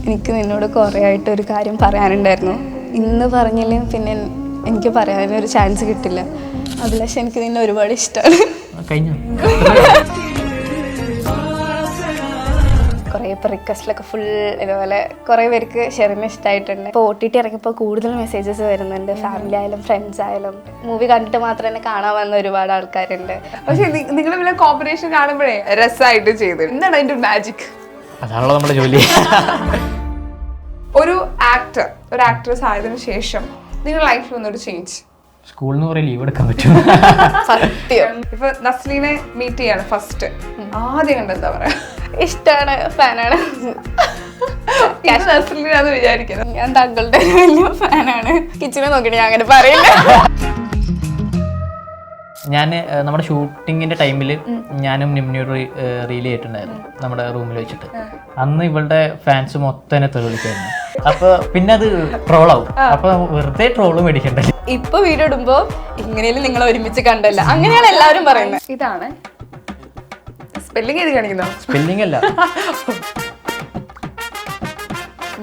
എനിക്ക് നിന്നോട് കുറേ ആയിട്ട് ഒരു കാര്യം പറയാനുണ്ടായിരുന്നു. ഇന്ന് പറഞ്ഞില്ലെങ്കിൽ പിന്നെ എനിക്ക് പറയാനൊരു ചാൻസ് കിട്ടില്ല. അഭിലാഷ്, എനിക്ക് നിന്നെ ഒരുപാട് ഇഷ്ടമാണ്. കുറേ ഇപ്പോൾ റിക്വസ്റ്റിലൊക്കെ ഫുൾ ഇതുപോലെ കുറേ പേർക്ക് ഷെറിനെ ഇഷ്ടമായിട്ടുണ്ട്. ഇപ്പോൾ OTT ഇറങ്ങിയപ്പോൾ കൂടുതൽ മെസ്സേജസ് വരുന്നുണ്ട്. ഫാമിലി ആയാലും ഫ്രണ്ട്സ് ആയാലും മൂവി കണ്ടിട്ട് മാത്രം തന്നെ കാണാൻ വന്ന ഒരുപാട് ആൾക്കാരുണ്ട്. പക്ഷെ നിങ്ങളുടെ കോമ്പിനേഷൻ കാണുമ്പോഴേ രസമായിട്ട് ചെയ്തു. എന്താണ് അതിന്റെ മാജിക്? അതാണല്ലോ നമ്മുടെ ജോലി. ഒരു ആക്ട്രസ് ആയതിനു ശേഷം നിങ്ങളുടെ ലൈഫിൽ വന്നൊരു ചേഞ്ച്. സ്കൂളിൽ നിന്ന് കുറെ ലീവ് എടുക്കാൻ പറ്റും. സത്യം. ഇപ്പൊ നസ്ലീനെ മീറ്റ് ചെയ്യാണ് ഫസ്റ്റ്. ആദ്യം കണ്ട എന്താ പറയാ? ഇഷ്ടമാണ്, ഫാനാണ്. നസ്ലീനാന്ന് വിചാരിക്കുന്നത്. ഞാൻ താങ്കളുടെ വലിയ ഫാനാണ്. കിച്ചനെ നോക്കിയിട്ട് ഞാൻ അങ്ങനെ പറയില്ല. ഞാൻ നമ്മുടെ ഷൂട്ടിങ്ങിന്റെ ടൈമിൽ ഞാനും നിമ്നയോട് റീൽ ചെയ്തിട്ടുണ്ടായിരുന്നു നമ്മുടെ റൂമിൽ വെച്ചിട്ട്. അന്ന് ഇവളുടെ ഫാൻസ് മൊത്തം എന്നെ തെളിവിളിക്കായിരുന്നു. അപ്പൊ പിന്നെ അത് ട്രോളാവും. അപ്പൊ വെറുതെ ട്രോള് മേടിക്കണ്ടല്ലോ. ഇപ്പൊ വീഡിയോ ഇടുമ്പോ ഇങ്ങനെയും നിങ്ങൾ ഒരുമിച്ച് കണ്ടല്ല, അങ്ങനെയാണ് എല്ലാവരും പറയുന്നത്. ഇതാണ് സ്പെല്ലിംഗ് എഴുതി കാണിക്കുന്നോ? സ്പെല്ലിംഗ് അല്ല,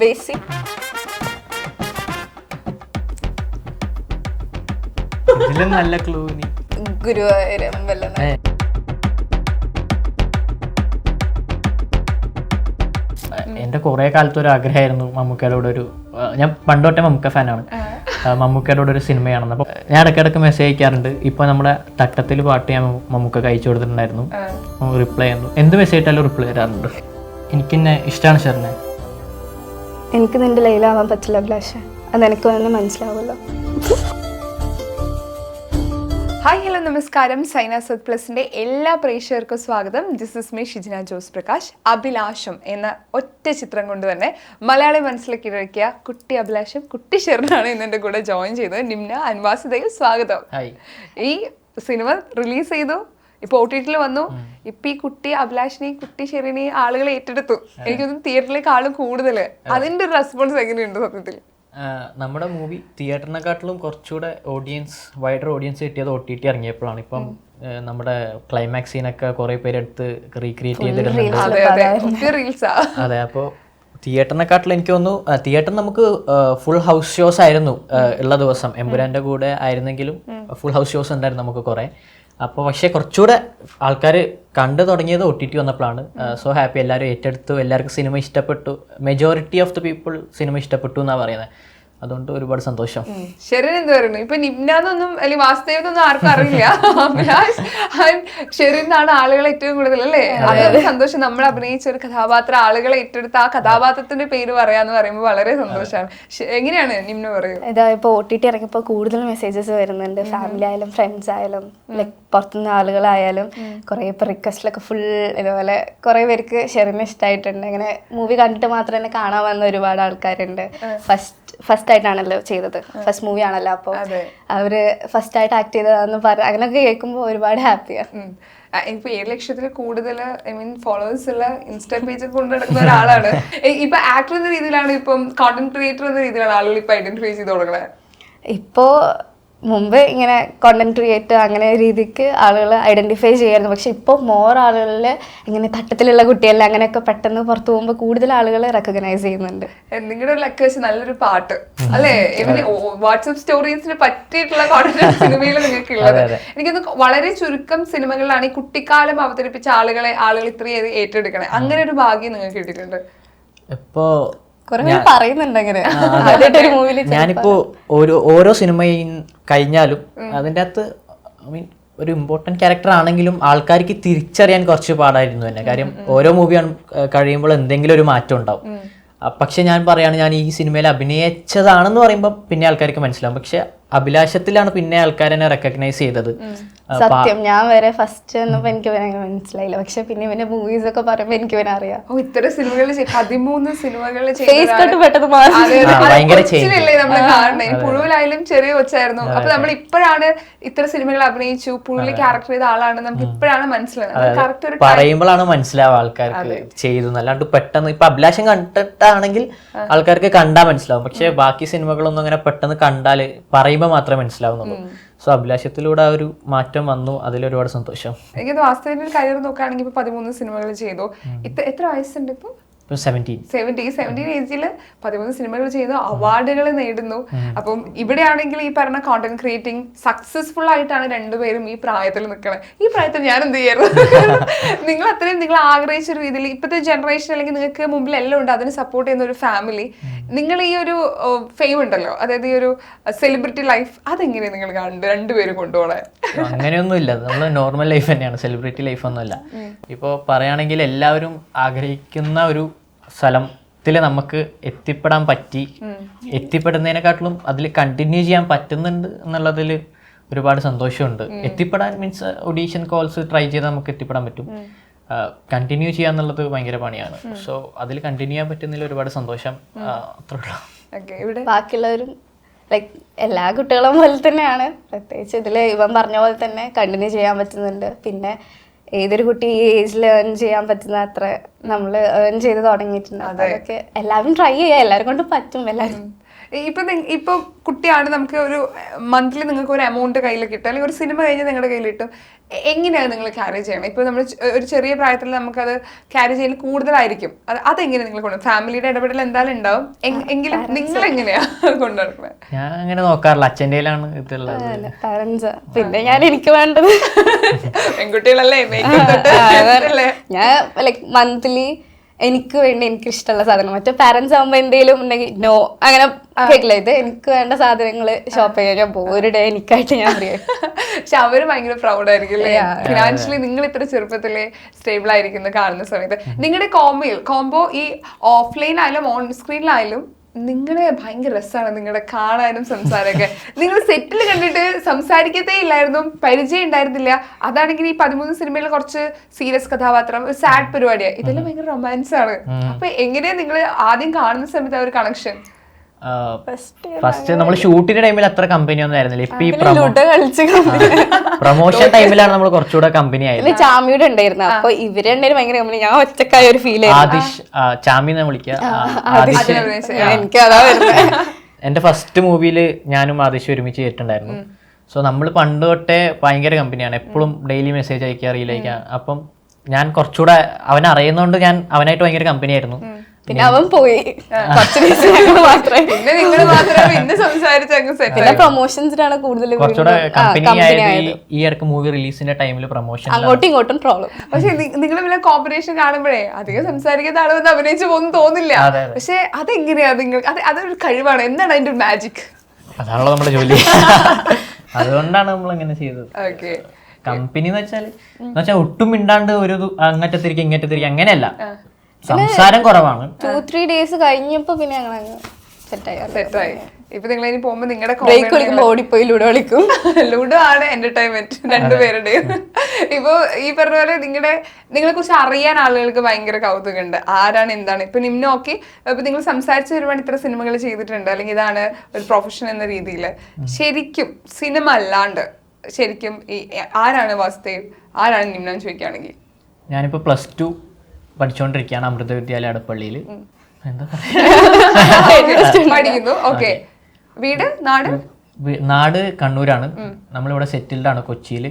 ബേസിക്. ഇതിലും നല്ല ക്ലൂ നീ ഗുരുവായൂരമ്പലം. എൻ്റെ കുറേ കാലത്ത് ഒരു ആഗ്രഹമായിരുന്നു മമ്മൂക്കയോട് ഞാൻ പണ്ട് തൊട്ടേ മമ്മൂക്ക ഫാനാണ്. മമ്മൂക്കയോട് ഒരു സിനിമയാണെന്ന്. അപ്പോൾ ഞാൻ ഇടയ്ക്കിടയ്ക്ക് മെസ്സേജ് അയക്കാറുണ്ട്. ഇപ്പോൾ നമ്മുടെ തട്ടത്തിൽ പാട്ട് ഞാൻ മമ്മൂക്ക അയച്ചു കൊടുത്തിട്ടുണ്ടായിരുന്നു. റിപ്ലൈ ചെയ്യുന്നു. എന്ത് മെസ്സേജ് ഇട്ടാലും റിപ്ലൈ തരാറുണ്ട്. എനിക്കെന്നെ ഇഷ്ടമാണ് ഷെറിനെ. എനിക്ക് നിന്റെ ലൈലാവാൻ പറ്റില്ല അഭിലാഷ്, അതെനിക്ക് തന്നെ മനസ്സിലാവുമല്ലോ. ഹായ്, ഹലോ, നമസ്കാരം. സൈന സത് പ്ലസിന്റെ എല്ലാ പ്രേക്ഷകർക്കും സ്വാഗതം. This is me Shijina Jose Prakash. അഭിലാഷം എന്ന ഒറ്റ ചിത്രം കൊണ്ട് തന്നെ മലയാളി മനസ്സിലേക്ക് ഇറക്കിയ കുട്ടി അഭിലാഷം, കുട്ടി ഷെറിനാണ് ഇന്നെൻ്റെ കൂടെ ജോയിൻ ചെയ്തത്. നിമ്ന അൻവാസിതയിൽ സ്വാഗതം. ഈ സിനിമ റിലീസ് ചെയ്തു, ഇപ്പൊ OTT വന്നു. ഇപ്പൊ ഈ കുട്ടി അഭിലാഷിനെ, കുട്ടി ഷെറിനെ ആളുകൾ ഏറ്റെടുത്തു. എനിക്കൊന്നും തിയേറ്ററിലേക്ക് ആളും കൂടുതൽ. അതിന്റെ ഒരു റെസ്പോൺസ് എങ്ങനെയുണ്ട് സത്യത്തിൽ? നമ്മുടെ മൂവി തിയേറ്ററിനെക്കാട്ടിലും കുറച്ചുകൂടെ വൈഡർ ഓഡിയൻസ് കിട്ടിയത് OTT ഇറങ്ങിയപ്പോഴാണ്. ഇപ്പം നമ്മുടെ ക്ലൈമാക്സ് സീനൊക്കെ കുറെ പേര് എടുത്ത് റീക്രിയേറ്റ് ചെയ്തിരുന്നുണ്ട്. അതെ, അപ്പോൾ തിയേറ്ററിനെക്കാട്ടിലും എനിക്ക് തോന്നുന്നു തിയേറ്റർ നമുക്ക് ഫുൾ ഹൗസ് ഷോസ് ആയിരുന്നു ഉള്ള ദിവസം. എമ്പുരാൻ്റെ കൂടെ ആയിരുന്നെങ്കിലും ഫുൾ ഹൗസ് ഷോസ് ഉണ്ടായിരുന്നു നമുക്ക് കുറേ. അപ്പോൾ പക്ഷേ കുറച്ചുകൂടെ ആൾക്കാർ കണ്ടു തുടങ്ങിയത് OTT വന്നപ്പോഴാണ്. സോ ഹാപ്പി, എല്ലാവരും ഏറ്റെടുത്തു, എല്ലാവർക്കും സിനിമ ഇഷ്ടപ്പെട്ടു. Majority of the people cinema ഇഷ്ടപ്പെട്ടു എന്നാണ് പറയുന്നത്. അതുകൊണ്ട് ഒരുപാട് സന്തോഷം. ഷെറിൻ എന്ത് പറയുന്നു? ഇപ്പൊ നിമ്നാന്നൊന്നും അല്ലെങ്കിൽ വാസുദേവെന്നൊന്നും ആർക്കും അറിയില്ല. അഭിലാഷ് ഷെറിനാണ് ആളുകളെ ഏറ്റവും കൂടുതൽ, അല്ലേ? അതൊരു സന്തോഷം. നമ്മൾ അഭിനയിച്ച ഒരു കഥാപാത്രം ആളുകളെ ഏറ്റെടുത്ത് ആ കഥാപാത്രത്തിന്റെ പേര് പറയാന്ന് പറയുമ്പോൾ വളരെ സന്തോഷമാണ്. എങ്ങനെയാണ് നിമ്ന പറയൂ? ഇതാ ഇപ്പൊ OTT ഇറങ്ങിയപ്പോൾ കൂടുതൽ മെസ്സേജസ് വരുന്നുണ്ട്. ഫാമിലി ആയാലും ഫ്രണ്ട്സ് ആയാലും ലൈക് പുറത്തുനിന്ന് ആളുകളായാലും കുറേ ഇപ്പോൾ റിക്വസ്റ്റിലൊക്കെ ഫുൾ ഇതുപോലെ കുറേ പേർക്ക് ഷെറിനെ ഇഷ്ടമായിട്ടുണ്ട്. അങ്ങനെ മൂവി കണ്ടിട്ട് മാത്രം തന്നെ കാണാൻ വന്ന ഒരുപാട് ആൾക്കാരുണ്ട്. ഫസ്റ്റ് ആയിട്ടാണല്ലോ ചെയ്തത്, ഫസ്റ്റ് മൂവി ആണല്ലോ. അപ്പോൾ അവര് ഫസ്റ്റ് ആയിട്ട് ആക്ട് ചെയ്തതാന്ന് അങ്ങനെയൊക്കെ കേൾക്കുമ്പോൾ ഒരുപാട് ഹാപ്പിയാണ്. ഇപ്പൊ 7 ലക്ഷത്തിൽ കൂടുതൽ ഫോളോവേഴ്സ് ഉള്ള ഇൻസ്റ്റാ പേജ് കൊണ്ട് നടക്കുന്ന ഒരാളാണ്. ഇപ്പൊ ആക്ടർ എന്ന രീതിയിലാണ്, ഇപ്പം കോണ്ടന്റ് ക്രിയേറ്റർ എന്ന രീതിയിലാണ് ആളുകൾ ഇപ്പൊ ഐഡന്റിഫൈ ചെയ്ത് തുടങ്ങുന്നത്. ഇപ്പോൾ മുമ്പ് ഇങ്ങനെ കോണ്ടന്റ് ക്രിയേറ്റർ അങ്ങനെ രീതിക്ക് ആളുകൾ ഐഡന്റിഫൈ ചെയ്യായിരുന്നു. പക്ഷെ ഇപ്പോൾ മോർ ആളുകളിൽ ഇങ്ങനെ തട്ടത്തിലുള്ള കുട്ടികളിൽ അങ്ങനെയൊക്കെ പെട്ടെന്ന് പുറത്തു പോകുമ്പോൾ കൂടുതൽ ആളുകൾ റെക്കഗ്നൈസ് ചെയ്യുന്നുണ്ട്. നിങ്ങളുടെ ഒരു ലക്ക് വെച്ച് നല്ലൊരു പാട്ട്, അല്ലേ? വാട്സ്ആപ്പ് സ്റ്റോറീസിന് പറ്റിയിട്ടുള്ള കോണ്ടന്റ് സിനിമയിൽ നിങ്ങൾക്ക് ഉള്ളത്. എനിക്കൊന്ന് വളരെ ചുരുക്കം സിനിമകളിലാണ് ഈ കുട്ടിക്കാലം അവതരിപ്പിച്ച ആളുകൾ ഇത്രയും ഏറ്റെടുക്കണേ. അങ്ങനെ ഒരു ഭാഗ്യം നിങ്ങൾക്ക് കിട്ടിയിട്ടുണ്ട്? ഇപ്പോ ഞാനിപ്പോ ഓരോ സിനിമയും കഴിഞ്ഞാലും അതിൻ്റെ അകത്ത് ഒരു ഇമ്പോർട്ടൻറ്റ് ക്യാരക്ടർ ആണെങ്കിലും ആൾക്കാർക്ക് തിരിച്ചറിയാൻ കുറച്ച് പാടായിരുന്നു തന്നെ. കാര്യം ഓരോ മൂവി കഴിയുമ്പോൾ എന്തെങ്കിലും ഒരു മാറ്റം ഉണ്ടാവും. പക്ഷെ ഞാൻ പറയാണ്, ഞാൻ ഈ സിനിമയിൽ അഭിനയിച്ചതാണെന്ന് പറയുമ്പോൾ പിന്നെ ആൾക്കാർക്ക് മനസ്സിലാവും. പക്ഷെ അഭിലാഷത്തിലാണ് പിന്നെ ആൾക്കാരെന്നെ റെക്കഗ്നൈസ് ചെയ്തത്. സത്യം, ഞാൻ വരെ ഫസ്റ്റ് എന്നപ്പോ എനിക്ക് മനസ്സിലായില്ല. പക്ഷെ പിന്നെ ഇവന്റെ മൂവീസ് ഒക്കെ പറയുമ്പോ എനിക്ക് ഇവനെ അറിയാം. ഇത്ര സിനിമകളിൽ 13 സിനിമകളിൽ പുഴുവിലായാലും ചെറിയ കൊച്ചായിരുന്നു. അപ്പൊ നമ്മൾ ഇപ്പോഴാണ് ഇത്ര സിനിമകൾ അഭിനയിച്ചു, പുഴുവിൽ ക്യാരക്ടർ ചെയ്ത ആളാണ് നമുക്ക് ഇപ്പോഴാണ് മനസ്സിലാവുന്നത്. പറയുമ്പോഴാണ് മനസ്സിലാവുക ആൾക്കാർക്ക് ചെയ്തു. അല്ലാണ്ട് പെട്ടെന്ന് ഇപ്പൊ അഭിലാഷം കണ്ടിട്ടാണെങ്കിൽ ആൾക്കാർക്ക് കണ്ടാൽ മനസ്സിലാവും. പക്ഷെ ബാക്കി സിനിമകളൊന്നും അങ്ങനെ പെട്ടെന്ന് കണ്ടാല് പറയുമ്പോൾ മാത്രമേ മനസ്സിലാവുന്നുള്ളൂ. സോ അഭിലാഷത്തിലൂടെ ആ ഒരു മാറ്റം വന്നു, അതിലൊരുപാട് സന്തോഷം. എനിക്ക് വാസ്തവത്തിൽ കരിയർ നോക്കുകയാണെങ്കിൽ ഇപ്പൊ 13 സിനിമകൾ ചെയ്തു. എത്ര വയസ്സുണ്ട് ഇപ്പൊ? ഇപ്പോൾ 17. 17 ഏജിൽ 13 സിനിമകൾ ചെയ്യുന്നു, അവാർഡുകൾ നേടുന്നു. അപ്പം ഇവിടെയാണെങ്കിൽ ഈ പറഞ്ഞ കോണ്ടന്റ് ക്രിയേറ്റിംഗ് സക്സസ്ഫുൾ ആയിട്ടാണ് രണ്ടുപേരും ഈ പ്രായത്തിൽ നിൽക്കുന്നത്. ഈ പ്രായത്തിൽ ഞാൻ എന്ത് ചെയ്യായിരുന്നു? നിങ്ങൾ അത്രയും നിങ്ങൾ ആഗ്രഹിച്ച ഒരു രീതിയിൽ ഇപ്പോഴത്തെ ജനറേഷൻ അല്ലെങ്കിൽ നിങ്ങൾക്ക് മുമ്പിൽ എല്ലാം ഉണ്ട്, അതിന് സപ്പോർട്ട് ചെയ്യുന്ന ഒരു ഫാമിലി, നിങ്ങൾ ഈ ഒരു ഫെയിം ഉണ്ടല്ലോ, അതായത് ഈ ഒരു സെലിബ്രിറ്റി ലൈഫ്, അതെങ്ങനെയാണ് നിങ്ങൾ കാണുന്നത് രണ്ടുപേരും കൊണ്ടുപോകണേ? അങ്ങനെയൊന്നുമില്ല, നമ്മൾ നോർമൽ ലൈഫ് തന്നെയാണ്, സെലിബ്രിറ്റി ലൈഫ് ഒന്നുമല്ല. ഇപ്പോൾ പറയുകയാണെങ്കിൽ എല്ലാവരും ആഗ്രഹിക്കുന്ന ഒരു സ്ഥലത്തിൽ നമുക്ക് എത്തിപ്പെടാൻ പറ്റി, എത്തിപ്പെടുന്നതിനെക്കാട്ടിലും അതിൽ കണ്ടിന്യൂ ചെയ്യാൻ പറ്റുന്നുണ്ട് എന്നുള്ളതിൽ ഒരുപാട് സന്തോഷമുണ്ട്. എത്തിപ്പെടാൻ മീൻസ് ഓഡീഷൻ കോൾസ് ട്രൈ ചെയ്താൽ നമുക്ക് എത്തിപ്പെടാൻ പറ്റും. കണ്ടിന്യൂ ചെയ്യാന്നുള്ളത് ഭയങ്കര പണിയാണ്. സോ അതിൽ കണ്ടിന്യൂ ചെയ്യാൻ പറ്റുന്നതിൽ ഒരുപാട് സന്തോഷം. അത്രേ ഉള്ളൂ. ബാക്കിയുള്ളവരും ലൈക്ക് എല്ലാ കുട്ടികളും പോലെ തന്നെയാണ്, പ്രത്യേകിച്ച് ഇതിൽ ഇവൻ പറഞ്ഞ പോലെ തന്നെ കണ്ടിന്യൂ ചെയ്യാൻ പറ്റുന്നുണ്ട്. പിന്നെ ഏതൊരു കുട്ടി ഈ ഏജിൽ ഏൺ ചെയ്യാൻ പറ്റുന്ന അത്ര നമ്മൾ ഏൺ ചെയ്ത് തുടങ്ങിയിട്ടുണ്ട്. അതൊക്കെ എല്ലാവരും ട്രൈ ചെയ്യുക, എല്ലാവരും കൊണ്ട് പറ്റും. എല്ലാവരും ഇപ്പൊ കുട്ടിയാണ്, നമുക്ക് ഒരു മന്ത്ലി നിങ്ങൾക്ക് ഒരു എമൗണ്ട് കയ്യിൽ കിട്ടും, അല്ലെങ്കിൽ ഒരു സിനിമ കഴിഞ്ഞ് നിങ്ങളുടെ കയ്യിൽ കിട്ടും. എങ്ങനെയാണ് നിങ്ങൾ ക്യാരി ചെയ്യണം? ഇപ്പൊ നമ്മൾ ഒരു ചെറിയ പ്രായത്തിൽ നമുക്കത് ക്യാരി ചെയ്യൽ കൂടുതലായിരിക്കും. അതെങ്ങനെ നിങ്ങൾ കൊണ്ടുപോകും? ഫാമിലിയുടെ ഇടപെടൽ എന്തായാലും ഉണ്ടാവും, എങ്കിലും നിങ്ങൾ എങ്ങനെയാ കൊണ്ടുനടക്കുന്നത്? ഞാൻ അങ്ങനെ നോക്കാറില്ല, അച്ഛൻ്റെ കയ്യിലാണ് ഇതുള്ളത്. പാരന്റ്സ്. പിന്നെ ഞാൻ എനിക്ക് വേണ്ടത് പെൺകുട്ടികളല്ലേ, ഞാൻ ലൈക്ക് മന്ത്ലി എനിക്ക് വേണ്ടി എനിക്ക് ഇഷ്ടമുള്ള സാധനം. മറ്റേ പാരന്റ്സ് ആകുമ്പോ എന്തെങ്കിലും ഉണ്ടെങ്കിൽ നോ അങ്ങനെ കേൾക്കില്ല. ഇത് എനിക്ക് വേണ്ട സാധനങ്ങൾ ഷോപ്പ് ചെയ്യാൻ ഞാൻ പോകും, ഒരു ഡേ എനിക്കായിട്ട് ഞാൻ അറിയാം. പക്ഷെ അവര് ഭയങ്കര പ്രൗഡ് ആയിരിക്കും അല്ലേ? ഫിനാൻഷ്യലി നിങ്ങൾ ഇത്ര ചെറുപ്പത്തിലെ സ്റ്റേബിൾ ആയിരിക്കുന്ന കാണുന്ന സമയത്ത് നിങ്ങളുടെ കോംബോ ഈ ഓഫ്ലൈൻ ആയാലും ഓൺ സ്ക്രീനിലായാലും നിങ്ങളെ ഭയങ്കര രസമാണ്, നിങ്ങളുടെ കാണാനും സംസാരമൊക്കെ. നിങ്ങൾ സെറ്റിൽ കണ്ടിട്ട് സംസാരിക്കത്തേ ഇല്ലായിരുന്നു, പരിചയം ഉണ്ടായിരുന്നില്ല. അതാണെങ്കിൽ ഈ 13 സിനിമയിൽ കുറച്ച് സീരിയസ് കഥാപാത്രം, ഒരു സാഡ് പരിപാടിയാണ്, ഇതെല്ലാം ഭയങ്കര റൊമാൻസ് ആണ്. അപ്പൊ എങ്ങനെയാ നിങ്ങൾ ആദ്യം കാണുന്ന സമയത്ത് ആ ഒരു കണക്ഷൻ? ഫസ്റ്റ് നമ്മൾ ഷൂട്ടിന്റെ ടൈമിൽ അത്ര കമ്പനി ഒന്നും ആയിരുന്നില്ല. ഇപ്പൊ ഈ പ്രൊമോഷൻ ടൈമിലാണ് നമ്മൾ കുറച്ചുകൂടെ കമ്പനി ആയത്. ചാമിയുടെ ഉണ്ടായിരുന്നു, അപ്പൊ ഇവര് രണ്ടുപേരും ഭയങ്കര കമ്പനി. ഞാൻ ഒറ്റക്കായ ഒരു ഫീൽ. ആദിഷ്, ചാമിന്ന് വിളിക്കുക. എനിക്ക് അതാ വരുന്നത്. എന്റെ ഫസ്റ്റ് മൂവിയിൽ ഞാനും ആദിഷ് ഒരുമിച്ച് ചെയ്തിട്ടുണ്ടായിരുന്നു. സോ നമ്മൾ പണ്ട് തൊട്ടേ ഭയങ്കര കമ്പനിയാണ്, എപ്പോഴും ഡെയിലി മെസ്സേജ് അയക്കുക, റീൽ അയക്കുക. അപ്പം ഞാൻ കുറച്ചുകൂടെ അവനെ അറിയുന്നതുകൊണ്ട് ഞാൻ അവനായിട്ട് ഭയങ്കര കമ്പനി ആയിരുന്നു. പിന്നെ അവൻ പോയി, പിന്നെ പ്രൊമോഷൻസിനാണ് കൂടുതൽ കുറച്ചുകൂടെ കമ്പനി ആയത്. ഈ ഇടയ്ക്ക് മൂവി റിലീസിന്റെ ടൈമിൽ പ്രൊമോഷൻ അങ്ങോട്ടും ഇങ്ങോട്ടും പ്രോബ്ലം. പക്ഷെ നിങ്ങൾ കോമ്പറ്റീഷൻ കാണുമ്പോഴേ അധികം സംസാരിക്കുന്ന ആളൊന്നും അഭിനയിച്ചു പോകുന്നു തോന്നില്ല. പക്ഷെ അതെങ്ങനെയാ നിങ്ങൾ, അതൊരു കഴിവാണ്. എന്താണ് അതിന്റെ ഒരു മാജിക്? അതാണല്ലോ നമ്മുടെ ജോലി. അതുകൊണ്ടാണ് നമ്മൾ അങ്ങനെ ചെയ്തത്. കമ്പനി എന്ന് വെച്ചാൽ ഒട്ടും മിണ്ടാണ്ട് ഒരു അങ്ങറ്റ തിരികെ ഇങ്ങറ്റ തിരികെ അങ്ങനെയല്ല, സംസാരം കുറവാണ്. 2-3 ഡേയ്സ് കഴിഞ്ഞപ്പോ പിന്നെ ഞങ്ങൾ സെറ്റായി. ഇപ്പൊ നിങ്ങൾ ഇനി പോകുമ്പോ നിങ്ങളുടെ ഓടിപ്പോയി ലുഡോ കളിക്കും. ലുഡോ ആണ് എന്റർടൈൻമെന്റ് രണ്ടുപേരുടെയും. ഇപ്പൊ ഈ പറഞ്ഞ പോലെ നിങ്ങളെ കുറിച്ച് അറിയാൻ ആളുകൾക്ക് ഭയങ്കര കൗതുകമുണ്ട്, ആരാണ് എന്താണ്. ഇപ്പൊ നിമ്ന ഓക്കെ, ഇപ്പൊ നിങ്ങൾ സംസാരിച്ച് ഒരുപാട് ഇത്ര സിനിമകൾ ചെയ്തിട്ടുണ്ട്, അല്ലെങ്കിൽ ഇതാണ് ഒരു പ്രൊഫഷൻ എന്ന രീതിയിൽ. ശരിക്കും സിനിമ അല്ലാണ്ട് ശരിക്കും ഈ ആരാണ് വാസുദേവ്, ആരാണ് നിമ്ന എന്ന് ചോദിക്കുകയാണെങ്കിൽ? ഞാനിപ്പോ +2 പഠിച്ചുകൊണ്ടിരിക്കുകയാണ് അമൃത വിദ്യാലയ അടപ്പള്ളിയിൽ. പഠിക്കുന്നു. ഓക്കെ. വീട് നാട് കണ്ണൂരാണ്. നമ്മളിവിടെ സെറ്റിൽഡ് ആണ് കൊച്ചിയിൽ.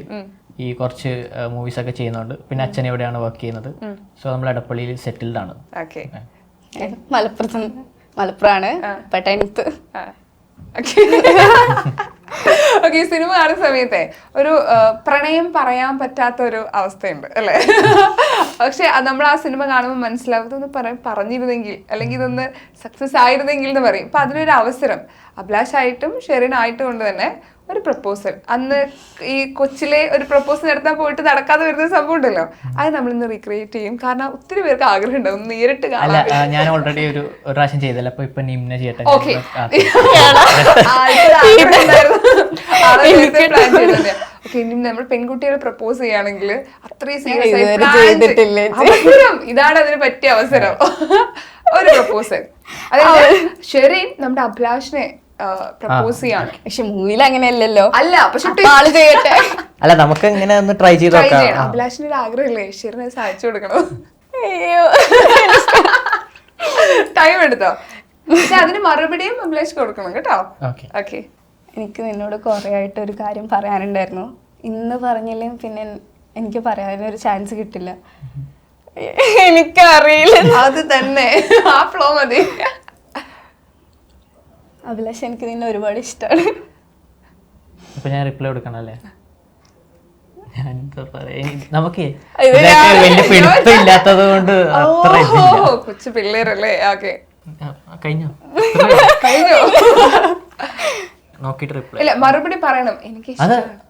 ഈ കുറച്ച് മൂവീസ് ഒക്കെ ചെയ്യുന്നുണ്ട്. പിന്നെ അച്ഛൻ എവിടെയാണ് വർക്ക് ചെയ്യുന്നത്. സോ നമ്മൾ എടപ്പള്ളിയിൽ സെറ്റിൽഡ് ആണ്. മലപ്പുറമാണ്. ഓക്കെ. സിനിമ കാണുന്ന സമയത്തെ ഒരു പ്രണയം പറയാൻ പറ്റാത്ത ഒരു അവസ്ഥയുണ്ട് അല്ലേ? പക്ഷെ നമ്മൾ ആ സിനിമ കാണുമ്പോൾ മനസ്സിലാവും, ഇതൊന്ന് പറഞ്ഞിരുന്നെങ്കിൽ, അല്ലെങ്കിൽ ഇതൊന്ന് സക്സസ് ആയിരുന്നെങ്കിൽ എന്ന് പറയും. അപ്പൊ അതിനൊരു അവസരം അഭിലാഷായിട്ടും ഷെറിനായിട്ടും കൊണ്ട് തന്നെ ഒരു പ്രപ്പോസൽ, അന്ന് ഈ കൊച്ചിലെ ഒരു പ്രപ്പോസൽ നടത്താൻ പോയിട്ട് നടക്കാതെ വരുന്ന സംഭവം ഉണ്ടല്ലോ, അത് നമ്മളിന്ന് റീക്രിയേറ്റ് ചെയ്യും. കാരണം ഒത്തിരി പേർക്ക് ആഗ്രഹം ഉണ്ടാവും നേരിട്ട് കാണാൻ. ഞാൻ ഓൾറെഡി ഒരു പ്രാവശ്യം ചെയ്തല്ലോ, അപ്പൊ ഇപ്പൊ നിമ്ന ചെയ്യട്ടെ. ഓക്കെ. നമ്മൾ പെൺകുട്ടികളെ പ്രപ്പോസ് ചെയ്യുകയാണെങ്കിൽ അത്രയും സീരിയസ് ആയി ഇതാണ് അതിന് പറ്റിയ അവസരം, ഒരു പ്രപ്പോസൽ. അതായത് ഷെറിൻ നമ്മുടെ അഭിലാഷിനെ പ്രപ്പോസ് ചെയ്യാണ്. പക്ഷെ മൂവിയിൽ അങ്ങനെയല്ലല്ലോ. അല്ല, പക്ഷെ ചെയ്യട്ടെ. അല്ല, നമുക്ക് ഇങ്ങനെ ഒന്ന് ട്രൈ ചെയ്ത് നോക്കാം. അഭിലാഷിന്റെ ഒരു ആഗ്രഹമില്ലേ ഷെറിനെ സഹായിച്ചു കൊടുക്കണം? ടൈം എടുത്തോ? പക്ഷെ അതിന് മറുപടിയും അഭിലാഷ് കൊടുക്കണം കേട്ടോ. ഓക്കെ. എനിക്ക് നിന്നോട് കുറെ ആയിട്ട് ഒരു കാര്യം പറയാനുണ്ടായിരുന്നു. ഇന്ന് പറഞ്ഞില്ലെങ്കിൽ പിന്നെ എനിക്ക് പറയാനൊരു ചാൻസ് കിട്ടില്ല. എനിക്കറിയില്ല. അത് തന്നെ, ആ ഫ്ലോ മതി. അഭിലാഷ്, എനിക്ക് നിന്നെ ഒരുപാട് ഇഷ്ടമാണ്. അപ്പൊ ഞാൻ റിപ്ലൈ കൊടുക്കണം അല്ലേ? നമുക്ക് ഇത് വലിയ പിടുത്തം ഇല്ലാത്തത് കൊണ്ട് അത്ര ഇതില്ല. കൊച്ചു പിള്ളേരല്ലേ? ഓക്കെ, കഴിഞ്ഞോ? കഴിഞ്ഞോ? നോക്കിട്ട് റിപ്ലൈ ഇല്ല, മറുപടി പറയണം. എനിക്ക് അത് ഇഷ്ടമാണ്.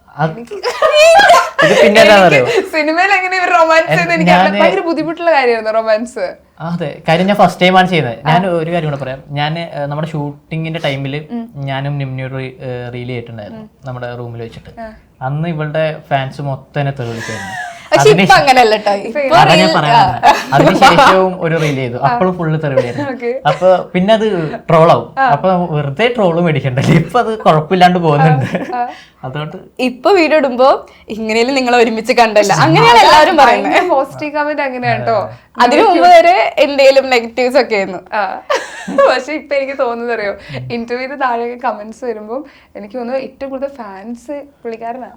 ഇത് പിന്നെ എന്താ പറയോ, സിനിമയിൽ എങ്ങനെ റൊമാൻസ് ചെയ്ത് എനിക്ക് ഭയങ്കര ബുദ്ധിമുട്ടുള്ള കാര്യമായിരുന്നു റൊമാൻസ്. അതെ, കാര്യം ഞാൻ ഫസ്റ്റ് ടൈമാണ് ചെയ്യുന്നത്. ഞാൻ ഒരു കാര്യം കൂടെ പറയാം. ഞാൻ നമ്മുടെ ഷൂട്ടിങ്ങിന്റെ ടൈമിൽ ഞാനും നിമ്നയോട് റീൽ ചെയ്തിട്ടുണ്ടായിരുന്നു നമ്മുടെ റൂമിൽ വെച്ചിട്ട്. അന്ന് ഇവളുടെ ഫാൻസ് മൊത്തം എന്നെ തെളിവിളിക്കായിരുന്നു. പക്ഷെ ഇപ്പൊ അങ്ങനെയല്ല കേട്ടോ. അതാ ഞാൻ പറയാൻ, അതിനുശേഷവും ഒരു റീൽ ചെയ്തു, അപ്പോഴും ഫുള്ള് തെളിവിലായിരുന്നു. അപ്പൊ പിന്നെ അത് ട്രോളാവും. അപ്പൊ വെറുതെ ട്രോള് മേടിക്കണ്ടല്ലേ, ഇപ്പൊ അത് കുഴപ്പമില്ലാണ്ട് പോകുന്നുണ്ട്. അതുകൊണ്ട് ഇപ്പൊ വീഡിയോ ഇടുമ്പോ ഇങ്ങനെയും നിങ്ങൾ ഒരുമിച്ച് കണ്ടല്ല, അങ്ങനെയാണ് എല്ലാവരും പറയുന്നത്. പോസിറ്റീവ് കമന്റ് അങ്ങനെയാണ് കേട്ടോ. അതിനു മുമ്പ് വരെ എന്തെങ്കിലും നെഗറ്റീവ്സ് ഒക്കെ ആയിരുന്നു. പക്ഷെ ഇപ്പൊ എനിക്ക് തോന്നുന്നത് അറിയോ, ഇന്റർവ്യൂവിന് താഴെ കമന്റ്സ് വരുമ്പോ എനിക്ക് തോന്നുന്നു ഏറ്റവും കൂടുതൽ ഫാൻസ് പുള്ളിക്കാരനാണ്.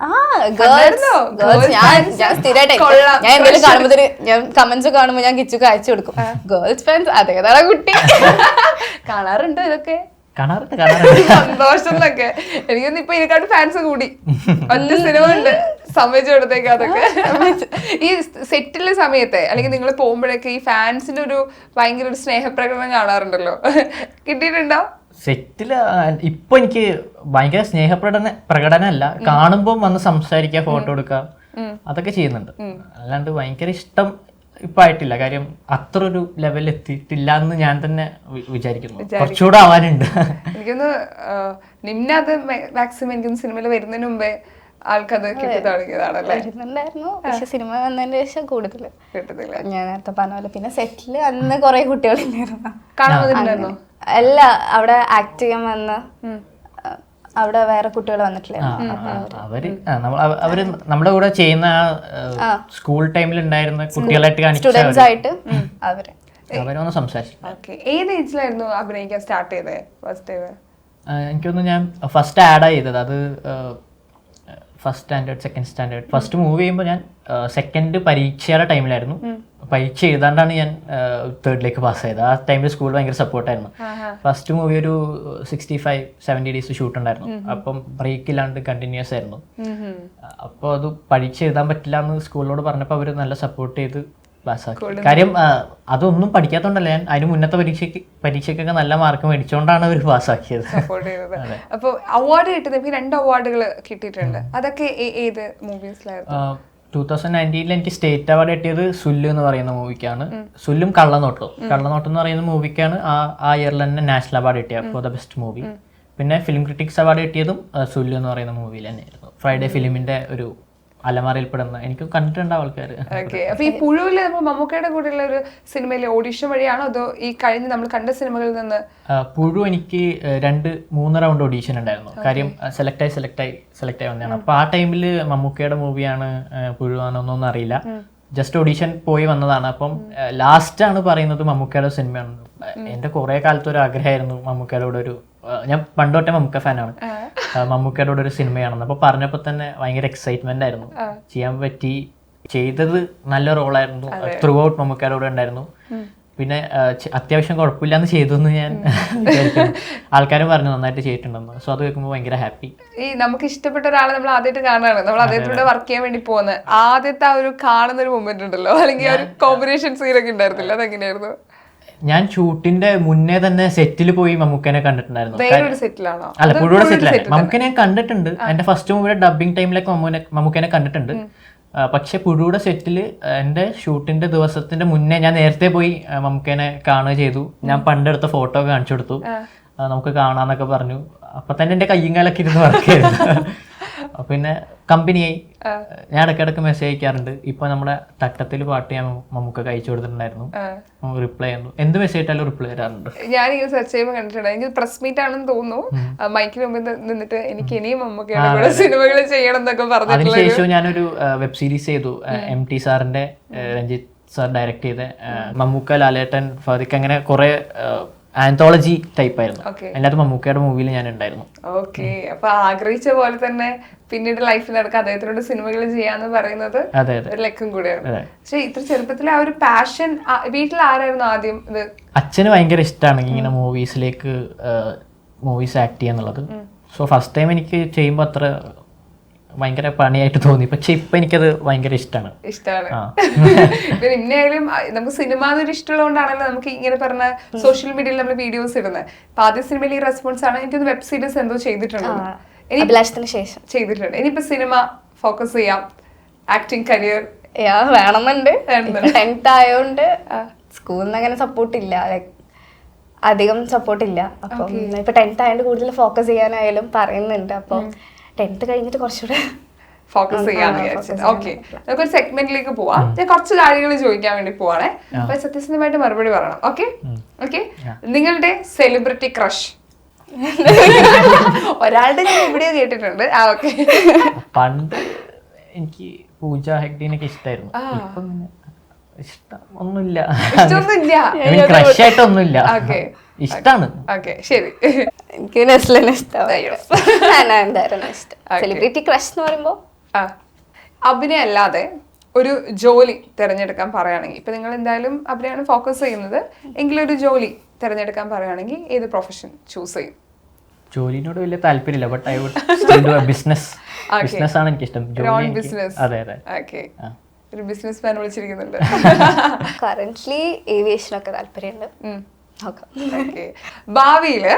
ഞാൻ സ്ഥിരമായിട്ട് ഞാൻ എന്തെങ്കിലും കാണുമ്പോ ഞാൻ കമന്റ്സ് കാണുമ്പോ ഞാൻ കിച്ചുക്ക് അയച്ചു കൊടുക്കും. ഗേൾസ് ഫാൻസ് അതേതാണ് കുട്ടി. കാണാറുണ്ടോ ഇതൊക്കെ? കാണാറുണ്ട്. സന്തോഷം എന്നൊക്കെ. എനിക്കൊന്നും ഇപ്പൊ ഇതിനെക്കാട്ട് ഫാൻസ് കൂടി. ഒറ്റ സിനിമ ഉണ്ട് സമ്മതിച്ചു കൊടുത്തേക്ക്. അതൊക്കെ ഈ സെറ്റിലെ സമയത്തെ അല്ലെങ്കിൽ നിങ്ങൾ പോകുമ്പോഴൊക്കെ ഈ ഫാൻസിന്റെ ഒരു ഭയങ്കര ഒരു സ്നേഹപ്രകടനം കാണാറുണ്ടല്ലോ, കിട്ടിയിട്ടുണ്ടോ? സെറ്റില് ഇപ്പൊ എനിക്ക് ഭയങ്കര പ്രകടനമല്ല, കാണുമ്പോ വന്ന് സംസാരിക്കുക, ഫോട്ടോ എടുക്കുക, അതൊക്കെ ചെയ്യുന്നുണ്ട്. അല്ലാണ്ട് ഭയങ്കര ഇഷ്ടം ഇപ്പൊ ആയിട്ടില്ല. കാര്യം അത്ര ഒരു ലെവലിൽ എത്തിയിട്ടില്ല എന്ന് ഞാൻ തന്നെ വിചാരിക്കുന്നു. കുറച്ചുകൂടെ ആവാനുണ്ട്. എനിക്കൊന്ന് നിമ്ന അത് മാക്സിമം എനിക്കൊന്ന് സിനിമയിൽ വരുന്നതിന് മുമ്പേ ആൾക്കത് കിട്ടി തുടങ്ങിയതാണല്ലേ? വരുന്നുണ്ടായിരുന്നു, പക്ഷെ സിനിമ വന്നതിന് ശേഷം കൂടുതൽ കിട്ടുന്നില്ല. ഞാൻ നേരത്തെ പറഞ്ഞ പോലെ. പിന്നെ സെറ്റില് അന്ന് കൊറേ കുട്ടികളുണ്ടായിരുന്നു. കാണാൻ വന്നിട്ടുണ്ടായിരുന്നോ? അല്ല, അവിടെ ആക്ട് ചെയ്യാൻ വന്ന അവിടെ വേറെ കുട്ടികൾ വന്നിട്ടില്ലേ? അവര് നമ്മുടെ കൂടെ ചെയ്യുന്ന സ്കൂൾ ടൈമിൽ ഉണ്ടായിരുന്ന കുട്ടികളായിട്ട് സ്റ്റുഡൻസ് ആയിട്ട് അവരൊന്ന് സംസാരിച്ചു. ഏത് ഏജിലായിരുന്നു അഭിനയിക്കാൻ സ്റ്റാർട്ട് ചെയ്തത് ഫസ്റ്റ് ടൈം? എനിക്കൊന്ന് ഞാൻ ഫസ്റ്റ് ആഡ് ചെയ്തത് അത് first standard, second standard. First move ചെയ്യുമ്പോൾ ഞാൻ സെക്കൻഡ് പരീക്ഷയുടെ ടൈമിലായിരുന്നു. പരീക്ഷ എഴുതാണ്ടാണ് ഞാൻ തേർഡിലേക്ക് പാസ് ചെയ്തത്. ആ ടൈമിൽ സ്കൂൾ ഭയങ്കര സപ്പോർട്ടായിരുന്നു. ഫസ്റ്റ് മൂവി ഒരു 65-70 ഡേയ്സ് ഷൂട്ട് ഉണ്ടായിരുന്നു. അപ്പം ബ്രേക്ക് ഇല്ലാണ്ട് കണ്ടിന്യൂസ് ആയിരുന്നു. അപ്പോൾ അത് പരീക്ഷ എഴുതാൻ പറ്റില്ല എന്ന് സ്കൂളിനോട് പറഞ്ഞപ്പോൾ അവർ നല്ല സപ്പോർട്ട് ചെയ്ത് പാസ്സാക്കി. കാര്യം അതൊന്നും പഠിക്കാത്തോണ്ടല്ല, ഞാൻ അതിന് മുന്നത്തെ പരീക്ഷയ്ക്കൊക്കെ നല്ല മാർക്ക് മേടിച്ചോണ്ടാണ് അവർ പാസ്സാക്കിയത്. അപ്പോൾ അവാർഡ് കിട്ടുന്നത് 2 അവാർഡുകൾ കിട്ടിയിട്ടുണ്ട്. അതൊക്കെ ഏത് മൂവീസിലായിരുന്നു? 2019 എനിക്ക് സ്റ്റേറ്റ് അവാർഡ് കിട്ടിയത് സുല്ലു എന്ന് പറയുന്ന മൂവിക്കാണ്. സുല്ലും കള്ളനോട്ടും എന്ന് പറയുന്ന മൂവിക്കാണ് ആ ഇയറിൽ തന്നെ നാഷണൽ അവാർഡ് കിട്ടിയത് ഫോർ ദ ബെസ്റ്റ് മൂവി. പിന്നെ ഫിലിം ക്രിറ്റിക്സ് അവാർഡ് കിട്ടിയതും സുല്ലു എന്ന് പറയുന്ന മൂവിയിൽ തന്നെയായിരുന്നു. ഫ്രൈഡേ ഫിലിമിന്റെ ഒരു അലമാരയിൽപ്പെടുന്ന, എനിക്ക് കണ്ടിട്ടുണ്ടാവും ആൾക്കാർ. അപ്പൊ ഈ പുഴുവില് മമ്മൂക്കയുടെ കൂടെയുള്ള ഒരു സിനിമയിലെ ഓഡിഷൻ വഴിയാണോ അതോ ഈ കഴിഞ്ഞ് നമ്മൾ കണ്ട സിനിമകളിൽ നിന്ന്? പുഴു എനിക്ക് 2-3 റൗണ്ട് ഓഡീഷൻ ഉണ്ടായിരുന്നു. കാര്യം സെലക്ട് ആയി വന്നതാണ്. അപ്പൊ ആ ടൈമിൽ മമ്മൂക്കയുടെ മൂവിയാണ് പുഴുവാണെന്നൊന്നും അറിയില്ല, ജസ്റ്റ് ഓഡീഷൻ പോയി വന്നതാണ്. അപ്പം ലാസ്റ്റ് ആണ് പറയുന്നത് മമ്മൂക്കയുടെ സിനിമയാണ്. എന്റെ കുറെ കാലത്ത് ഒരു ആഗ്രഹമായിരുന്നു മമ്മൂക്കയുടെ കൂടെ ഒരു, ഞാൻ പണ്ട് തൊട്ടേ മമ്മൂക്ക ഫാനാണ്, മമ്മൂക്കയുടെ കൂടെ ഒരു സിനിമയാണെന്ന്. അപ്പൊ പറഞ്ഞപ്പോ തന്നെ ഭയങ്കര എക്സൈറ്റ്മെന്റ് ആയിരുന്നു. ചെയ്യാൻ പറ്റി, ചെയ്തത് നല്ല റോളായിരുന്നു. ത്രൂ ഔട്ട് മമ്മൂക്കയുടെ കൂടെ ഉണ്ടായിരുന്നു. പിന്നെ അത്യാവശ്യം കുഴപ്പമില്ലാന്ന് ചെയ്തെന്ന് ഞാൻ വിചാരിക്കുന്നു. ആൾക്കാരും പറഞ്ഞു നന്നായിട്ട് ചെയ്തിട്ടുണ്ടെന്ന്. സോ അത് കേൾക്കുമ്പോൾ ഭയങ്കര ഹാപ്പി. ഈ നമുക്ക് ഇഷ്ടപ്പെട്ട ഒരാളെ നമ്മൾ ആദ്യമായിട്ട് കാണാണ്, നമ്മൾ അദ്ദേഹത്തിലൂടെ വർക്ക് ചെയ്യാൻ വേണ്ടി പോകുന്നത്, ആദ്യത്തെ ആ ഒരു കാണുന്ന ഒരു മൊമെന്റ് ഉണ്ടല്ലോ, അല്ലെങ്കിൽ ഒരു കോമ്പിനേഷൻ സീനൊക്കെ ഉണ്ടായിരുന്നില്ല, അതെങ്ങനെയായിരുന്നു? ഞാൻ ഷൂട്ടിന്റെ മുന്നേ തന്നെ സെറ്റിൽ പോയി മമ്മൂക്കനെ കണ്ടിട്ടുണ്ടായിരുന്നു. അല്ല, പുഴുവിടെ സെറ്റിലാണ്. മമ്മൂക്കനെ ഞാൻ കണ്ടിട്ടുണ്ട്. എന്റെ ഫസ്റ്റ് മൂവിയുടെ ഡബിങ് ടൈമിലൊക്കെ മമ്മൂക്കനെ കണ്ടിട്ടുണ്ട്. പക്ഷെ പുഴുവിടെ സെറ്റിൽ എൻ്റെ ഷൂട്ടിന്റെ ദിവസത്തിന്റെ മുന്നേ ഞാൻ നേരത്തെ പോയി മമ്മൂക്കനെ കാണുക ചെയ്തു. ഞാൻ പണ്ടെടുത്ത ഫോട്ടോ ഒക്കെ കാണിച്ചു കൊടുത്തു. നമുക്ക് കാണാന്നൊക്കെ പറഞ്ഞു. അപ്പൊ തന്നെ എന്റെ കയ്യും കാലൊക്കെ ഇരുന്ന് വർക്ക് ചെയ്തു. പിന്നെ കമ്പനിയായി. ഞാൻ ഇടയ്ക്കിടയ്ക്ക് മെസ്സേജ് അയക്കാറുണ്ട്. ഇപ്പൊ നമ്മുടെ തട്ടത്തിൽ പാട്ട് ഞാൻ മമ്മൂക്ക അയച്ചു കൊടുത്തിട്ടുണ്ടായിരുന്നു. റിപ്ലൈ ചെയ്യുന്നു, എന്ത് മെസ്സേജ് ഇട്ടാലും റിപ്ലൈ തരാറുണ്ട്. ഞാൻ ഇങ്ങനെ സെർച്ച് ചെയ്യുമ്പോൾ കണ്ടിട്ടുണ്ട്. എനിക്ക് പ്രസ് മീറ്റ് ആണെന്ന് തോന്നുന്നു. മൈക്കിന് മുമ്പിൽ നിന്നിട്ട് എനിക്ക് ഇനിയും മമ്മൂക്കയുടെ സിനിമകൾ ചെയ്യണം എന്നൊക്കെ പറഞ്ഞു. അതിനുശേഷം ഞാനൊരു വെബ് സീരീസ് ചെയ്തു. MT സാറിന്റെ, രഞ്ജിത്ത് സാർ ഡയറക്ട് ചെയ്ത, മമ്മൂക്ക, ലാലേട്ടൻ, ഫാദിക്ക്, അങ്ങനെ കുറെ ആന്തോളജി ടൈപ്പ് ആയിരുന്നു. Okay. അതിനകത്ത് മമ്മൂക്കയുടെ മൂവിയിൽ ഞാൻ ഉണ്ടായിരുന്നു. ഓക്കെ, അപ്പൊ ആഗ്രഹിച്ച പോലെ തന്നെ പിന്നീട് ലൈഫിൽ നടക്കുക അദ്ദേഹത്തിനോട് സിനിമകൾ ചെയ്യാന്ന് പറയുന്നത് അതെ അതെ ഒരു ലക്കം കൂടെയാണ്. അതെ. പക്ഷെ ഇത്ര ചെറുപ്പത്തിലെ ആ ഒരു പാഷൻ വീട്ടിൽ ആരായിരുന്നു ആദ്യം ഇത്? അച്ഛന് ഭയങ്കര ഇഷ്ടമാണ് ഇങ്ങനെ മൂവീസ് ആക്ട് ചെയ്യാന്നുള്ളത്. സോ ഫസ്റ്റ് ടൈം എനിക്ക് ചെയ്യുമ്പോൾ അത്ര ഭയങ്കര പണിയായിട്ട് തോന്നി, പക്ഷെ ഇപ്പൊ എനിക്കത് ഭയങ്കര ഇഷ്ടമാണ്. പിന്നെ ഇന്നായാലും നമുക്ക് സിനിമ എന്നൊരു ഇഷ്ടമുള്ളതുകൊണ്ടാണല്ലോ നമുക്ക് ഇങ്ങനെ പറഞ്ഞ സോഷ്യൽ മീഡിയയിൽ നമ്മൾ വീഡിയോസ് ഇടുന്നത്. അപ്പൊ ആദ്യ സിനിമയിൽ ഈ റെസ്പോൺസ് ആണ്. എനിക്കൊന്ന് വെബ് സീരീസ് എന്തോ ചെയ്തിട്ടുണ്ട്, അഭിലാഷത്തിന് ശേഷം ചെയ്തിട്ടുണ്ട്. ഇനിയിപ്പോ സിനിമ ഫോക്കസ് ചെയ്യാം, ആക്ടിങ് കരിയർ വേണമെന്നുണ്ട്. 10th ആയോണ്ട് സ്കൂളിൽ നിന്ന് അങ്ങനെ സപ്പോർട്ടില്ല, ലൈക് അധികം സപ്പോർട്ടില്ല. അപ്പം ഇപ്പൊ 10th ആയതുകൊണ്ട് കൂടുതൽ ഫോക്കസ് ചെയ്യാനായാലും പറയുന്നുണ്ട്. അപ്പം 10th കഴിഞ്ഞിട്ട് കുറച്ചുകൂടെ ഫോക്കസ് ചെയ്യാന്ന് വിചാരിച്ചത്. ഓക്കെ, നമുക്കൊരു സെഗ്മെന്റിലേക്ക് പോവാം. ഞാൻ കുറച്ച് കാര്യങ്ങൾ ചോദിക്കാൻ വേണ്ടി പോവാണേ, അപ്പൊ സത്യസന്ധമായിട്ട് മറുപടി പറയണം. ഓക്കെ ഓക്കെ, നിങ്ങളുടെ സെലിബ്രിറ്റി ക്രഷ്? ഒരാളുടെ ഞാൻ എവിടെയോ കേട്ടിട്ടുണ്ട്. ഓക്കെ, പണ്ട് എനിക്ക് പൂജ ഹെഗ്ഡെയൊക്കെ ഇഷ്ടമായിരുന്നു. ഇപ്പൊ ഇഷ്ടം ഒന്നുമില്ല, ക്രഷ് ആയിട്ടൊന്നുമില്ല, ഇഷ്ടാണ്. ഓക്കെ ശരി, എനിക്ക് നെസ്ലിനെ ഇഷ്ടമായിരുന്നു. സെലിബ്രിറ്റി ക്രഷ് എന്ന് പറയുമ്പോ അഭിനയം അല്ലാതെ ഒരു ജോലി തിരഞ്ഞെടുക്കാൻ പറയുകയാണെങ്കിൽ, ഇപ്പൊ നിങ്ങൾ എന്തായാലും അഭിനയമാണ് ഫോക്കസ് ചെയ്യുന്നത് എങ്കിലും ഒരു ജോലി തിരഞ്ഞെടുക്കാൻ പറയുകയാണെങ്കിൽ ഏത് പ്രൊഫഷൻ ചൂസ് ചെയ്യും? ജോലിനോട് വലിയ താല്പര്യമില്ല, but I would still do a business. Business ആണ് എനിക്ക് ഇഷ്ടം. അതെ അതെ. ഓക്കെ, ഒരു ബിസിനസ് മാൻ വിളിച്ചിരിക്കുന്നുണ്ട്. കറന്റ്ലി ഏവിയേഷനൊക്കെ താല്പര്യമുണ്ട്. ഭാവിയില്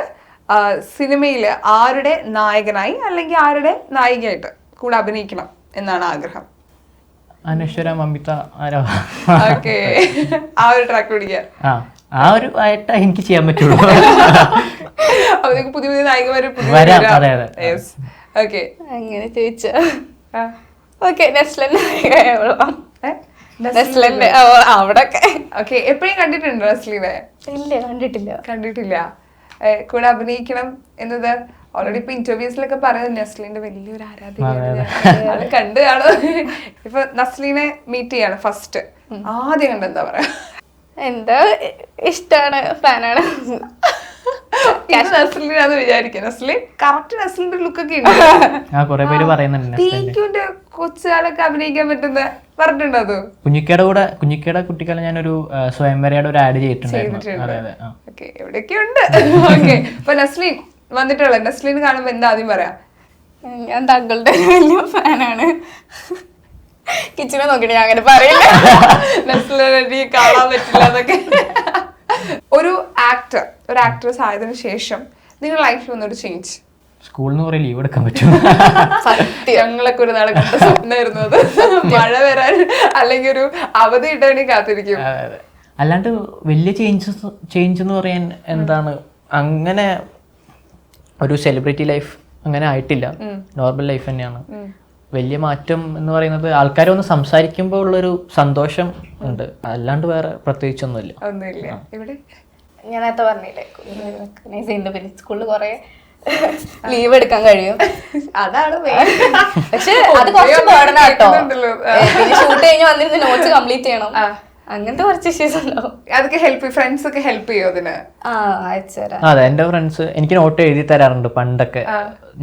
സിനിമയില് ആരുടെ നായകനായി അല്ലെങ്കിൽ ആരുടെ നായികയായിട്ട് കൂടെ അഭിനയിക്കണം എന്നാണ് ആഗ്രഹം? അനശ്വര, മമിത, ആരോ. ഓക്കെ, ആ ഒരു ട്രാക്ക് പിടിക്കാൻ ആ ഒരു ആയിട്ട് എനിക്ക് ചെയ്യാൻ പറ്റുള്ളൂ. പുതിയ പുതിയ നായികമാര് അങ്ങനെ ചോദിച്ചാ ഓക്കെ നെസ്ലിന്റെ അവിടൊക്കെ. ഓക്കെ, എപ്പോഴും കണ്ടിട്ടുണ്ടോ നെസ്ലിനെ? ഇല്ല, കണ്ടിട്ടില്ല. കൂടെ അഭിനയിക്കണം എന്നത് ഓൾറെഡി ഇപ്പൊ ഇന്റർവ്യൂസിലൊക്കെ പറയുന്നത് നെസ്ലിന്റെ വലിയൊരു ആരാധകയാണ്, കണ്ടു കാണും. ഇപ്പൊ നസ്ലിനെ മീറ്റ് ചെയ്യാണ് ഫസ്റ്റ്, ആദ്യം കണ്ട് എന്താ പറയാ? എന്താ ഇഷ്ടാണ്, ഫാനാണ്. നസ്ലിനാന്ന് വിചാരിക്കും. നസ്ലിൻ കറക്റ്റ് നസ്ലിന്റെ ലുക്കൊക്കെ ഉണ്ട്. പീക്കുന്റെ കൊച്ചുകാലൊക്കെ അഭിനയിക്കാൻ പറ്റുന്ന പറഞ്ഞിട്ടുണ്ടോ? അത് കുഞ്ഞിക്കയുടെ കുട്ടിക്കാലം ഞാനൊരു സ്വയംവരയുടെ ഒരു ആഡ് ചെയ്തിട്ടുണ്ട്. ഓക്കെ, എവിടെയൊക്കെ ഉണ്ട്. ഓക്കെ, അപ്പൊ നസ്ലിൻ വന്നിട്ടുള്ള നസ്ലിൻ കാണുമ്പോ എന്താ ആദ്യം പറയാ? ഞാൻ താങ്കളുടെ വലിയ ഫാനാണ്. കിച്ചനെ നോക്കിട്ട് ഞാൻ അങ്ങനെ പറയില്ല, നസ്ലിനെ കാണാൻ പറ്റില്ല എന്നൊക്കെ. ഒരു ആക്ട്രസ് ആയതിനു ശേഷം നിങ്ങളുടെ ലൈഫിൽ വന്നൊരു ചേഞ്ച്? സ്കൂളിൽ നിന്ന് കുറെ ലീവ് എടുക്കാൻ പറ്റും. ഞങ്ങളൊക്കെ ഒരു നാളെ കണ്ട സ്വപ്നമായിരുന്നു അത്. മഴ വരാൻ അല്ലെങ്കിൽ ഒരു അവധി ഇട്ടാൻ വേണ്ടി കാത്തിരിക്കും. അല്ലാണ്ട് വലിയ ചേഞ്ച് എന്ന് പറയാൻ എന്താണ്, അങ്ങനെ ഒരു സെലിബ്രിറ്റി ലൈഫ് അങ്ങനെ ആയിട്ടില്ല. നോർമൽ ലൈഫ് തന്നെയാണ്. വലിയ മാറ്റം എന്ന് പറയുന്നത് ആൾക്കാരെ ഒന്ന് സംസാരിക്കുമ്പോൾ ഉള്ളൊരു സന്തോഷം ഉണ്ട്, അല്ലാണ്ട് വേറെ പ്രത്യേകിച്ചൊന്നുമില്ല. ഞാൻ നേരത്തെ പറഞ്ഞില്ലേ പിന്നെ സ്കൂളിൽ കുറെ ലീവ് എടുക്കാൻ കഴിയും, അതാണ് പക്ഷെ അത് കുറച്ച് ബേർഡൻ ആട്ടോ. പിന്നെ ഷൂട്ട് കഴിഞ്ഞ് വന്നിരുന്ന് നോട്ട്സ് കംപ്ലീറ്റ് ചെയ്യണം, അങ്ങനത്തെ കുറച്ച് ഇഷ്യൂസ് ഉണ്ടാവും. അതൊക്കെ ഫ്രണ്ട്സ് ഒക്കെ ഹെൽപ്പ് ചെയ്യോ അതിന്? അതെ, എന്റെ ഫ്രണ്ട്സ് എനിക്ക് നോട്ട് എഴുതി തരാറുണ്ട്. പണ്ടൊക്കെ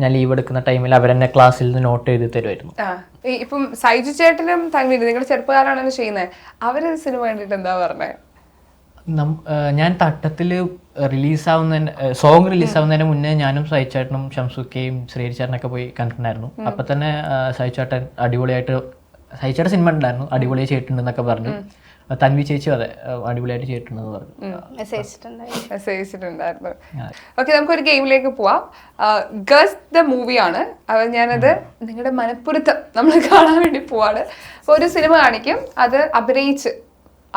ഞാൻ ലീവ് എടുക്കുന്ന ടൈമിൽ അവരെന്നെ ക്ലാസ്സിൽ നിന്ന് നോട്ട് എഴുതി തരുമായിരുന്നു. ഇപ്പം സൈജു ചേട്ടനും തൻവീര് നിങ്ങളുടെ ചെറുപ്പക്കാരാണ് ചെയ്യുന്നത്, അവര് സിനിമ കണ്ടിട്ട് എന്താ പറഞ്ഞേ? ഞാൻ തട്ടത്തില് സോങ് റിലീസാവുന്നതിന് മുന്നേ ഞാനും സൈചേട്ടനും ഷംസുക്കയും ശ്രീചേട്ടനൊക്കെ പോയി കണ്ടിട്ടുണ്ടായിരുന്നു. അപ്പൊ തന്നെ സൈചേട്ടൻ അടിപൊളിയായിട്ട്, സൈചേട്ടൻ സിനിമ ഉണ്ടായിരുന്നു, അടിപൊളിയായി ചെയ്തിട്ടുണ്ടെന്നൊക്കെ പറഞ്ഞു. തൻവി ചേച്ചി അതെ അടിപൊളിയായിട്ട് ചെയ്തിട്ടുണ്ടെന്ന് പറഞ്ഞു. ഓക്കെ, നമുക്കൊരു ഗെയിമിലേക്ക് പോവാം. ഗസ് ദ മൂവിയാണ്. ഞാനത് നിങ്ങളുടെ മനപ്പുറത്ത് നമ്മൾ കാണാൻ വേണ്ടി പോവാണ്. അപ്പൊ ഒരു സിനിമ കാണിക്കും, അത് അഭിനയിച്ച്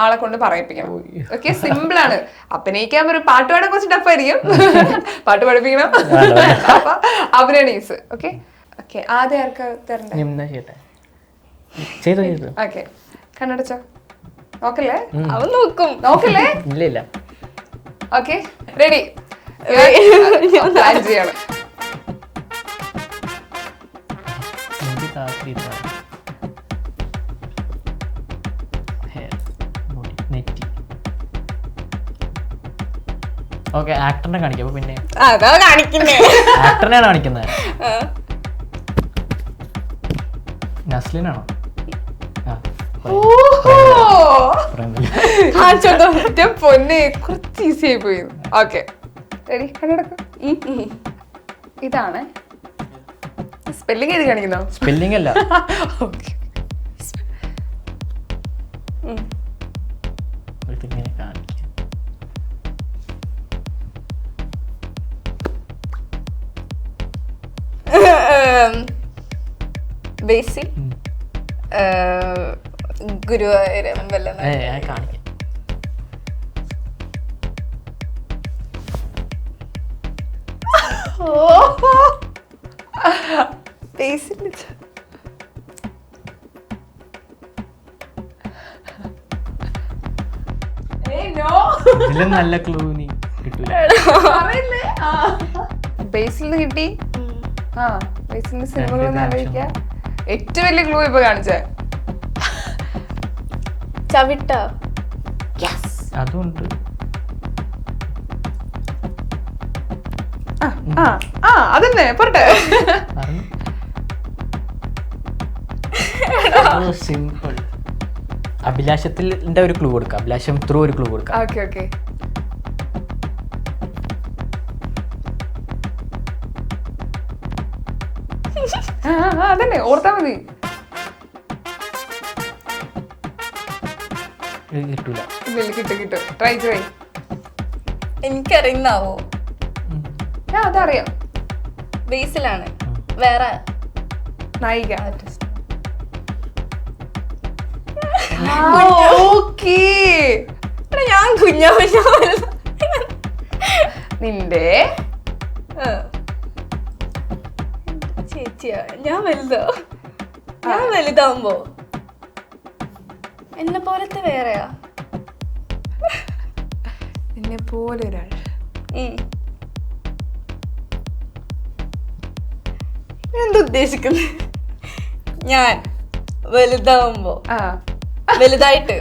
ആളെ കൊണ്ട് പറയിപ്പിക്കണം. ഓക്കെ, സിമ്പിൾ ആണ്. അഭിനയിക്കാൻ ഒരു പാട്ട് പാടാൻ കുറച്ച് ടഫായിരിക്കും, പാട്ട് പഠിപ്പിക്കണം. അപ്പൊ അഭിനയിച്ച് ഓക്കെ ഓക്കെ. ആദ്യം ആർക്കാ തരണ്ടേ? ഓക്കെ, കണ്ണടച്ചോ, നോക്കല്ലേ? അവൻ നോക്കും, നോക്കല്ലേ? ഇല്ല. Okay, ready? ചെയ്യണം. ഓക്കെ ആക്ടറിനെ കാണിക്കാം. അപ്പൊ പിന്നെ അതാ കാണിക്കുന്നേ. ആക്ടറിനെയാണ് കാണിക്കുന്നത്. നസ്ലിനാണോ? പൊന്നെ കുറച്ച് ഈസി ആയി പോയി. ഓക്കെ റെഡി കണ്ണടക്കും. ഇതാണ് സ്പെല്ലിംഗ് എഴുതി കാണിക്കുന്നോ? സ്പെല്ലിംഗ് അല്ല. ഓക്കെ ഇതിങ്ങനെ കാണിക്കാം. ബേസിൽ ഗുരുവായൂരമ്പലം. കാണിക്കാം. ബേസിൽ ഇതിലും നല്ല ക്ലൂ നീ കിട്ടൂല. ബേസിൽ കിട്ടി. ആ ബേസിലിന്റെ സിനിമകളൊന്നും ആലോചിക്ക. ഏറ്റവും വലിയ ക്ലൂ ഇപ്പൊ കാണിച്ചേ ചവിട്ട. അതുണ്ട്. അതന്നെ പോട്ടെ. സിമ്പിൾ. അഭിലാഷത്തിന്റെ ഒരു ക്ലൂ കൊടുക്കാം. അഭിലാഷം ത്രൂ ഒരു ക്ലൂ കൊടുക്കാം. ഓക്കെ ഓക്കെ അതന്നെ ഓർത്താ മതി. കിട്ടൂല. കിട്ടും ട്രൈ ചെയ്യ്. എനിക്കറിയുന്നാവോ? അതറിയാം. ബേസിലാണ്. വേറെ നായിക. ഞാൻ കുഞ്ഞാ നിന്റെ ചേച്ചിയാ. ഞാൻ വലുതോ? ഞാൻ വലുതാവുമ്പോ എന്നെ പോലത്തെ വേറെയാ. എന്നെ പോലെ ഒരാൾ. എന്താ ഉദ്ദേശിക്കുന്നത്? ഞാൻ വലുതാവുമ്പോ വലുതായിട്ട്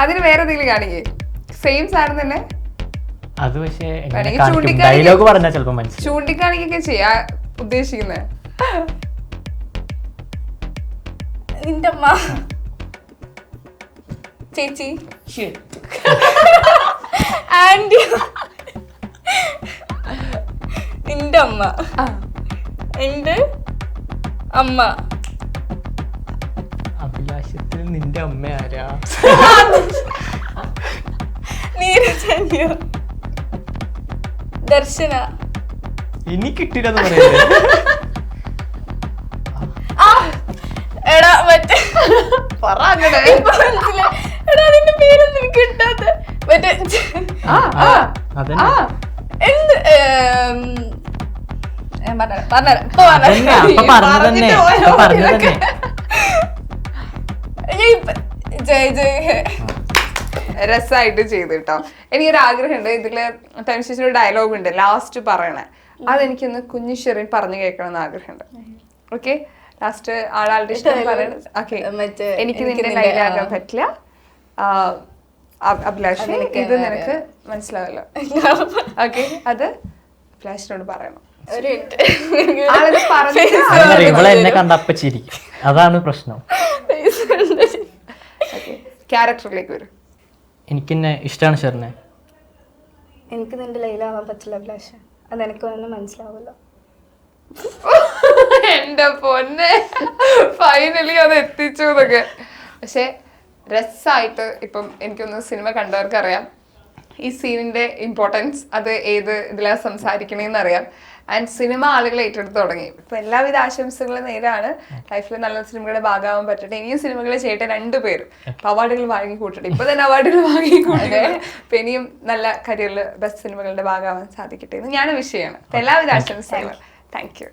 അതിന് വേറെ എന്തെങ്കിലും കാണിക്കേ? സെയിം സാധനം തന്നെ. അത് പക്ഷേ ഡയലോഗ് പറഞ്ഞാൽ ചിലപ്പോ മനസ്സിലാവും. ചൂണ്ടിക്കാണിക്കൊക്കെ ചെയ്യാ ഉദ്ദേശിക്കുന്നത്. നിന്റെ അമ്മ. ചേച്ചി. ആന്റി. നിന്റെ അമ്മ. എന്റെ അമ്മ. അഭിലാഷത്തിൽ നിന്റെ അമ്മ ആരാ? നീരജന്യ. ദർശന. ഇനി കിട്ടില്ലെന്ന് പറയുന്നത്. എടാ മറ്റേ എടാ നിന്റെ പേരൊന്നും എനിക്ക് കിട്ടാത്ത മറ്റേ എന്ത് ജയ് ജയ്. രസമായിട്ട് ചെയ്തു കേട്ടോ. എനിക്കൊരു ആഗ്രഹമുണ്ട്. ഇതില് തനിശേഷിയുടെ ഡയലോഗ് ഉണ്ട് ലാസ്റ്റ് പറയണേ. അതെനിക്കൊന്ന് കുഞ്ഞു ഷെറിൻ പറഞ്ഞു കേൾക്കണം എന്ന് ആഗ്രഹമുണ്ട്. ഓക്കെ ലാസ്റ്റ് ആളാളുടെ ഇഷ്ടം പറയണം. ഓക്കെ എനിക്ക് നിന്റെ ലൈലാകാൻ പറ്റില്ല അഭിലാഷ്. ഇത് നിനക്ക് മനസ്സിലാവല്ലോ. ഓക്കെ അത് അഭിലാഷിനോട് പറയണം. ഇവളെ എന്നെ കണ്ടപ്പ ചിരിക്കും. അതാണ് പ്രശ്നം. ക്യാരക്ടറിലേക്ക് വരും. എനിക്ക് ഇഷ്ടമാണ് ഷെറിനെ. എനിക്ക് നിന്റെ ലൈലാവാൻ പറ്റില്ല അഭിലാഷ്. അതെനിക്ക് തന്നെ മനസ്സിലാവല്ലോ. എന്റെ പൊന്നെ ഫൈനലി അത് എത്തിച്ചു എന്നൊക്കെ. പക്ഷെ രസമായിട്ട് ഇപ്പം എനിക്കൊന്ന് സിനിമ കണ്ടവർക്ക് അറിയാം ഈ സീനിന്റെ ഇമ്പോർട്ടൻസ്. അത് ഏത് ഇതിലാണ് സംസാരിക്കണേന്ന് അറിയാം. ആൻഡ് സിനിമ ആളുകൾ ഏറ്റെടുത്ത് തുടങ്ങി. ഇപ്പൊ എല്ലാവിധ ആശംസകളും നേരാണ്. ലൈഫിൽ നല്ല സിനിമകളുടെ ഭാഗമാവാൻ പറ്റട്ടെ. ഇനിയും സിനിമകൾ ചെയ്യട്ടെ രണ്ടുപേരും. അവാർഡുകൾ വാങ്ങി കൂട്ടട്ടെ. ഇപ്പൊ തന്നെ അവാർഡുകൾ വാങ്ങി കൂട്ടട്ടെ. അപ്പൊ ഇനിയും നല്ല കരിയറിൽ ബെസ്റ്റ് സിനിമകളുടെ ഭാഗമാവാൻ സാധിക്കട്ടെ എന്ന് ഞാൻ വിഷ് ചെയ്യണം. എല്ലാവിധ ആശംസകളും. Thank you.